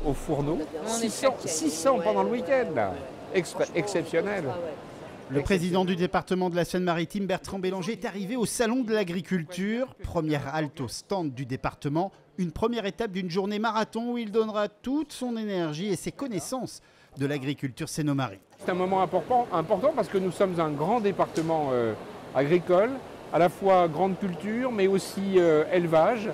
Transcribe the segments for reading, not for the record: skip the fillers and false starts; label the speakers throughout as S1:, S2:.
S1: au fourneau. 600 pendant le week-end, là. Exceptionnel.
S2: Le président du département de la Seine-Maritime, Bertrand Bélanger, est arrivé au Salon de l'Agriculture. Première halte au stand du département. Une première étape d'une journée marathon où il donnera toute son énergie et ses connaissances de l'agriculture sénomarite.
S1: C'est un moment important parce que nous sommes un grand département agricole, à la fois grande culture mais aussi élevage.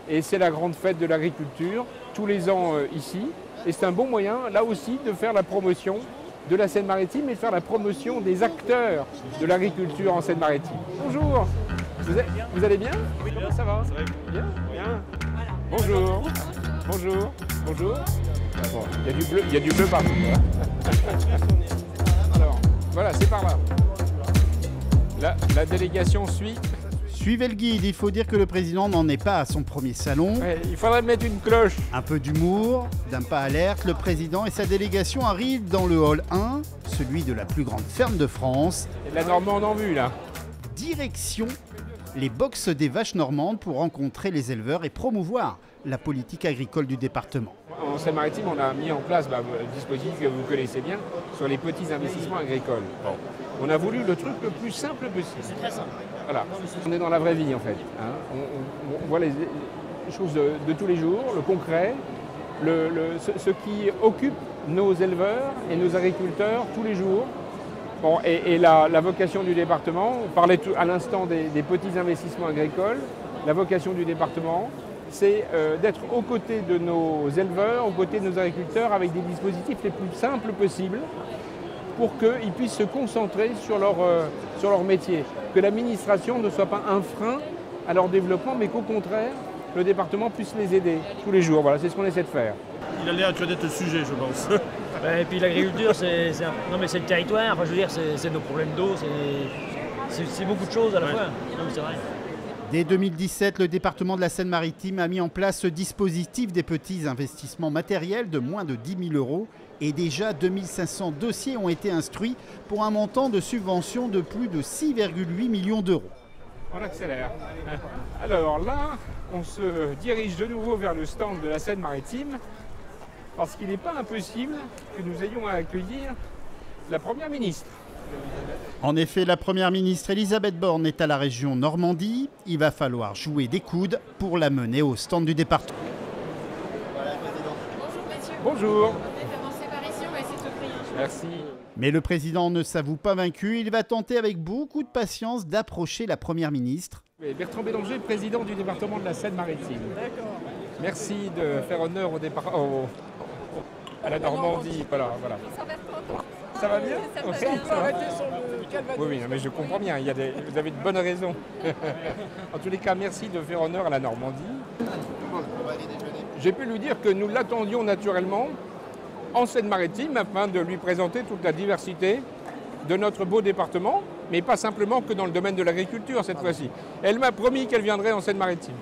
S1: Et c'est la grande fête de l'agriculture tous les ans ici. Et c'est un bon moyen là aussi de faire la promotion de la Seine-Maritime et de faire la promotion des acteurs de l'agriculture en Seine-Maritime. Bonjour, vous allez bien?
S3: Oui,
S1: comment ça va? Bien, bien. Bonjour, bonjour, bonjour. Ah bon, il y a du bleu partout. Alors, voilà, c'est par là. La délégation suit.
S2: Suivez le guide, il faut dire que le président n'en est pas à son premier salon.
S1: Ouais, il faudrait mettre une cloche.
S2: Un peu d'humour, d'un pas alerte, le président et sa délégation arrivent dans le hall 1, celui de la plus grande ferme de France.
S1: Et la Normande en vue, là.
S2: Direction les boxes des vaches normandes pour rencontrer les éleveurs et promouvoir la politique agricole du département.
S1: En Seine-Maritime, on a mis en place le dispositif que vous connaissez bien sur les petits investissements agricoles. Bon. On a voulu le truc le plus simple possible.
S3: C'est très simple.
S1: Voilà. On est dans la vraie vie en fait. Hein. On voit les choses de tous les jours, le concret, ce qui occupe nos éleveurs et nos agriculteurs tous les jours. Bon, et la vocation du département, on parlait à l'instant des petits investissements agricoles, la vocation du département, c'est d'être aux côtés de nos éleveurs, aux côtés de nos agriculteurs, avec des dispositifs les plus simples possibles pour qu'ils puissent se concentrer sur leur métier. Que l'administration ne soit pas un frein à leur développement, mais qu'au contraire, le département puisse les aider tous les jours. Voilà, c'est ce qu'on essaie de faire.
S3: Il a l'air de connaître le sujet, je pense.
S4: Et puis l'agriculture, c'est le territoire, enfin, je veux dire, c'est nos problèmes d'eau, c'est beaucoup de choses à la fois. Non, c'est vrai.
S2: Dès 2017, le département de la Seine-Maritime a mis en place ce dispositif des petits investissements matériels de moins de 10 000 € et déjà 2500 dossiers ont été instruits pour un montant de subvention de plus de 6,8 millions d'euros.
S1: On accélère. Alors là, on se dirige de nouveau vers le stand de la Seine-Maritime parce qu'il n'est pas impossible que nous ayons à accueillir la Première ministre.
S2: En effet, la Première ministre Elisabeth Borne est à la région Normandie. Il va falloir jouer des coudes pour la mener au stand du département.
S5: Bonjour messieurs.
S1: Bonjour.
S5: On va commencer par ici, on va essayer de s'offrir un choix.
S1: Merci.
S2: Mais le président ne s'avoue pas vaincu. Il va tenter avec beaucoup de patience d'approcher la Première ministre.
S1: Bertrand Bélanger, président du département de la Seine-Maritime. Merci de faire honneur à la Normandie. Voilà. Ça va bien?
S5: Ça va
S1: Ok.
S5: bien.
S1: Oui, mais je comprends bien, vous avez de bonnes raisons. En tous les cas, merci de faire honneur à la Normandie. J'ai pu lui dire que nous l'attendions naturellement en Seine-Maritime afin de lui présenter toute la diversité de notre beau département, mais pas simplement que dans le domaine de l'agriculture cette fois-ci. Elle m'a promis qu'elle viendrait en Seine-Maritime.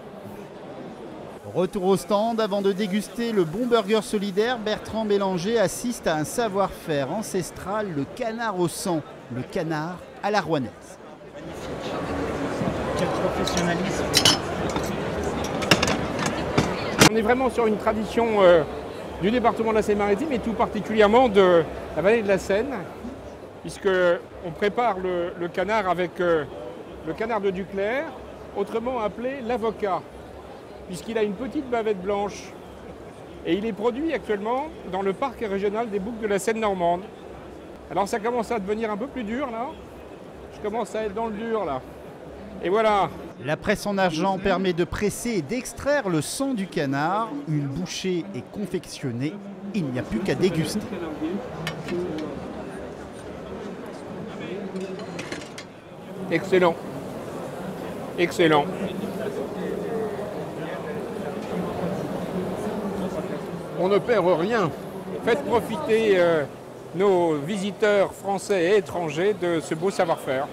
S2: Retour au stand, avant de déguster le bon burger solidaire, Bertrand Bélanger assiste à un savoir-faire ancestral, le canard au sang, le canard à la rouennaise.
S4: Quel professionnalisme.
S1: On est vraiment sur une tradition du département de la Seine-Maritime et tout particulièrement de la vallée de la Seine, puisqu'on prépare le canard avec le canard de Duclair, autrement appelé l'avocat, puisqu'il a une petite bavette blanche. Et il est produit actuellement dans le parc régional des Boucles de la Seine normande. Alors ça commence à devenir un peu plus dur là. Je commence à être dans le dur là. Et voilà.
S2: La presse en argent permet de presser et d'extraire le sang du canard. Une bouchée est confectionnée. Il n'y a plus qu'à déguster.
S1: Excellent. Excellent. On ne perd rien. Faites profiter nos visiteurs français et étrangers de ce beau savoir-faire.